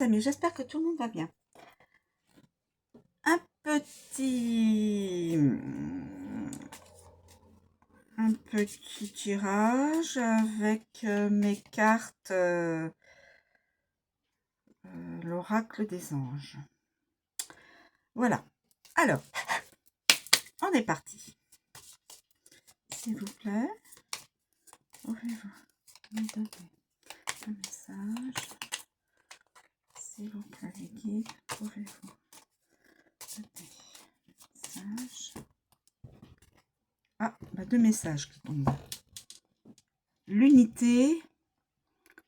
Amis, j'espère que tout le monde va bien. Un petit tirage avec mes cartes, l'oracle des anges. Voilà. Alors, on est parti. S'il vous plaît, pouvez-vous me donner un message? S'il vous plaît, les guides, pouvez-vous donner un message? Ah, bah, deux messages qui tombent. L'unité,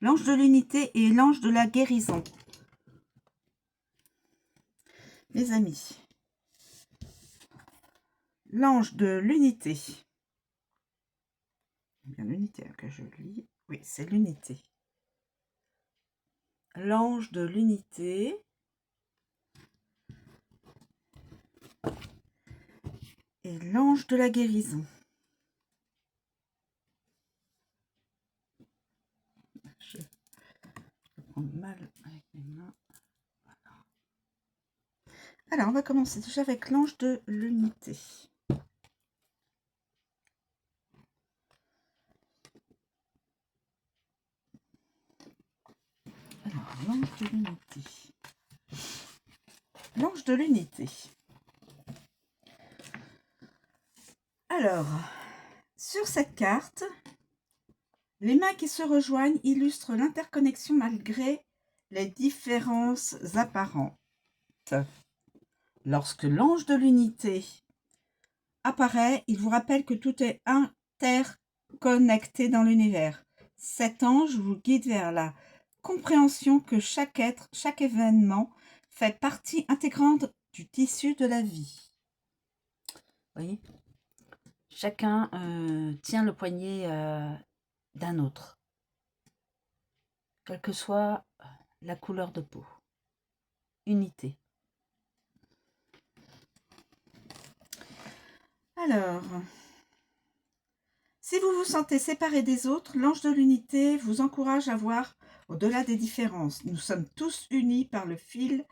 l'ange de l'unité et l'ange de la guérison. Mes amis, l'ange de l'unité. Bien l'unité que je lis. Oui, c'est l'unité. L'ange de l'unité. Et l'ange de la guérison. Je vais prendre mal avec mes mains. Voilà. Alors, on va commencer déjà avec l'ange de l'unité. Alors, l'ange de l'unité. L'ange de l'unité. Alors, sur cette carte, les mains qui se rejoignent illustrent l'interconnexion malgré les différences apparentes. Lorsque l'ange de l'unité apparaît, il vous rappelle que tout est interconnecté dans l'univers. Cet ange vous guide vers la compréhension que chaque être, chaque événement fait partie intégrante du tissu de la vie. Vous voyez ? Chacun tient le poignet d'un autre, quelle que soit la couleur de peau. Unité. Alors, si vous vous sentez séparé des autres, l'ange de l'unité vous encourage à voir au-delà des différences. Nous sommes tous unis par le fil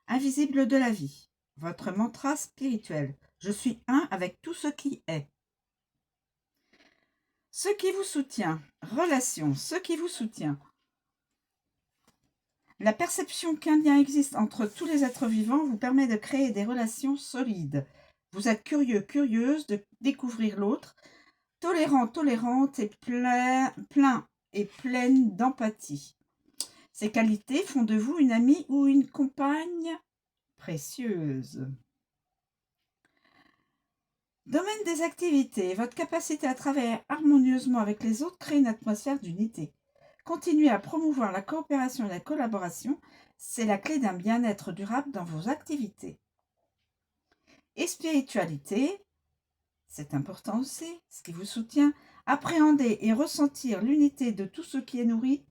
invisible de la vie. Votre mantra spirituel. Je suis un avec tout ce qui est. Ce qui vous soutient. Relation. Ce qui vous soutient. La perception qu'un lien existe entre tous les êtres vivants vous permet de créer des relations solides. Vous êtes curieux, curieuse de découvrir l'autre, tolérant, tolérante et plein et pleine d'empathie. Ces qualités font de vous une amie ou une compagne précieuse. Domaine des activités. Votre capacité à travailler harmonieusement avec les autres crée une atmosphère d'unité. Continuez à promouvoir la coopération et la collaboration. C'est la clé d'un bien-être durable dans vos activités. Et spiritualité, c'est important aussi, ce qui vous soutient. Appréhender et ressentir l'unité de tout ce qui est nourri,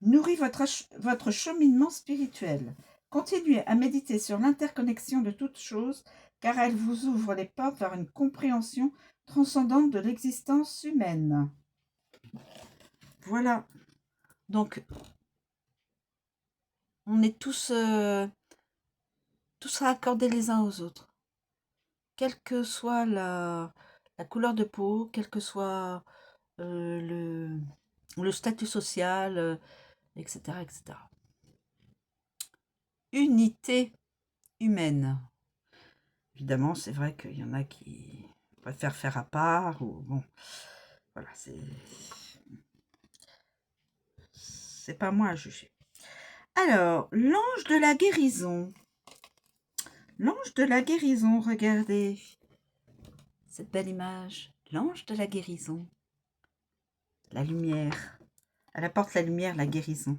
nourrit votre cheminement spirituel. Continuez à méditer sur l'interconnexion de toutes choses, car elle vous ouvre les portes vers une compréhension transcendante de l'existence humaine. Voilà. Donc, on est tous raccordés les uns aux autres. Quelle que soit la couleur de peau, quel que soit le statut social, etc., etc. Unité humaine. Évidemment, c'est vrai qu'il y en a qui préfèrent faire à part, ou bon, voilà, c'est pas moi à juger. Alors, l'ange de la guérison. L'ange de la guérison, regardez cette belle image. L'ange de la guérison. La lumière. Elle apporte la lumière, la guérison.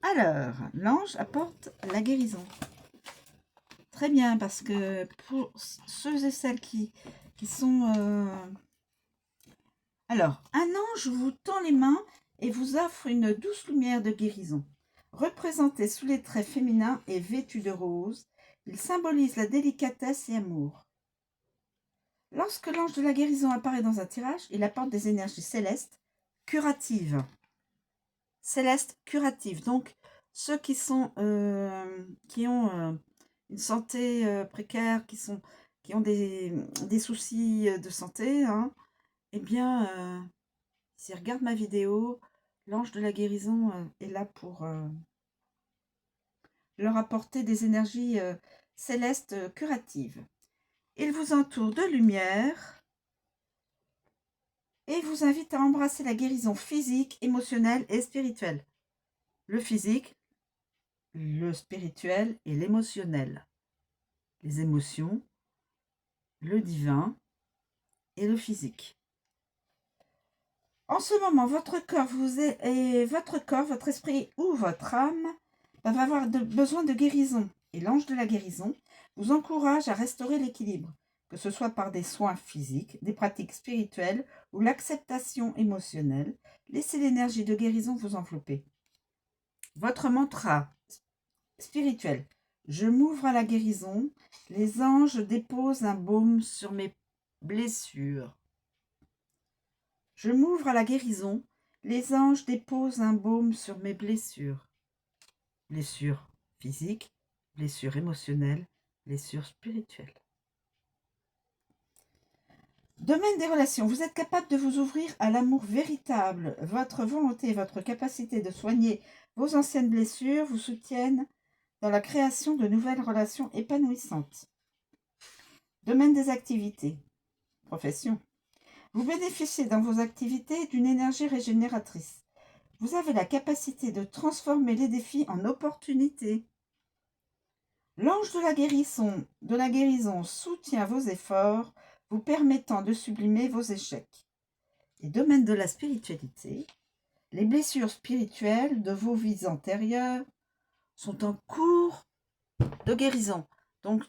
Alors, l'ange apporte la guérison. Très bien, parce que pour ceux et celles qui sont... Alors, un ange vous tend les mains et vous offre une douce lumière de guérison. Représenté sous les traits féminins et vêtu de rose, il symbolise la délicatesse et amour. Lorsque l'ange de la guérison apparaît dans un tirage, il apporte des énergies célestes curatives. céleste curative. Donc, ceux qui sont, qui ont une santé précaire, qui ont des soucis de santé, hein, eh bien, s'ils regardent ma vidéo, l'ange de la guérison est là pour leur apporter des énergies célestes curatives. Il vous entoure de lumière et vous invite à embrasser la guérison physique, émotionnelle et spirituelle. Le physique, le spirituel et l'émotionnel. Les émotions, le divin et le physique. En ce moment, votre corps, votre esprit ou votre âme va avoir besoin de guérison. Et l'ange de la guérison vous encourage à restaurer l'équilibre, que ce soit par des soins physiques, des pratiques spirituelles ou l'acceptation émotionnelle. Laissez l'énergie de guérison vous envelopper. Votre mantra spirituel. Je m'ouvre à la guérison. Les anges déposent un baume sur mes blessures. Je m'ouvre à la guérison. Les anges déposent un baume sur mes blessures. Blessures physiques, blessures émotionnelles, blessures spirituelles. Domaine des relations. Vous êtes capable de vous ouvrir à l'amour véritable. Votre volonté et votre capacité de soigner vos anciennes blessures vous soutiennent dans la création de nouvelles relations épanouissantes. Domaine des activités. Profession. Vous bénéficiez dans vos activités d'une énergie régénératrice. Vous avez la capacité de transformer les défis en opportunités. L'ange de la guérison soutient vos efforts, vous permettant de sublimer vos échecs. Et domaine de la spiritualité, les blessures spirituelles de vos vies antérieures sont en cours de guérison. Donc,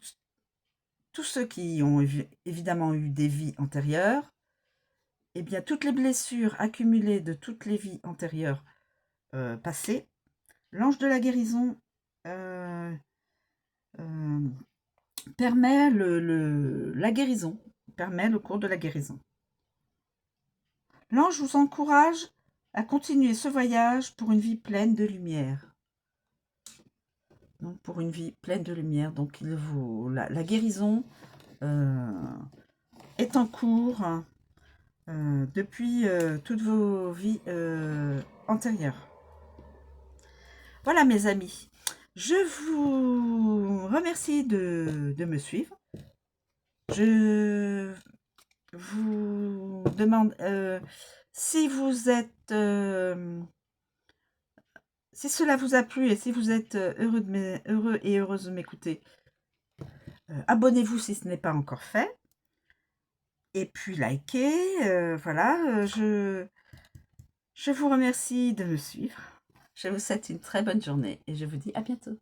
tous ceux qui ont évidemment eu des vies antérieures, eh bien, toutes les blessures accumulées de toutes les vies antérieures passées, l'ange de la guérison permet la guérison, permet le cours de la guérison. L'ange vous encourage à continuer ce voyage pour une vie pleine de lumière. Donc, pour une vie pleine de lumière. Donc, la guérison est en cours depuis toutes vos vies antérieures. Voilà, mes amis. Je vous remercie de me suivre. Je vous demande si vous êtes si cela vous a plu et si vous êtes heureux et heureuse de m'écouter, abonnez-vous si ce n'est pas encore fait. Et puis likez. Voilà, je vous remercie de me suivre. Je vous souhaite une très bonne journée et je vous dis à bientôt.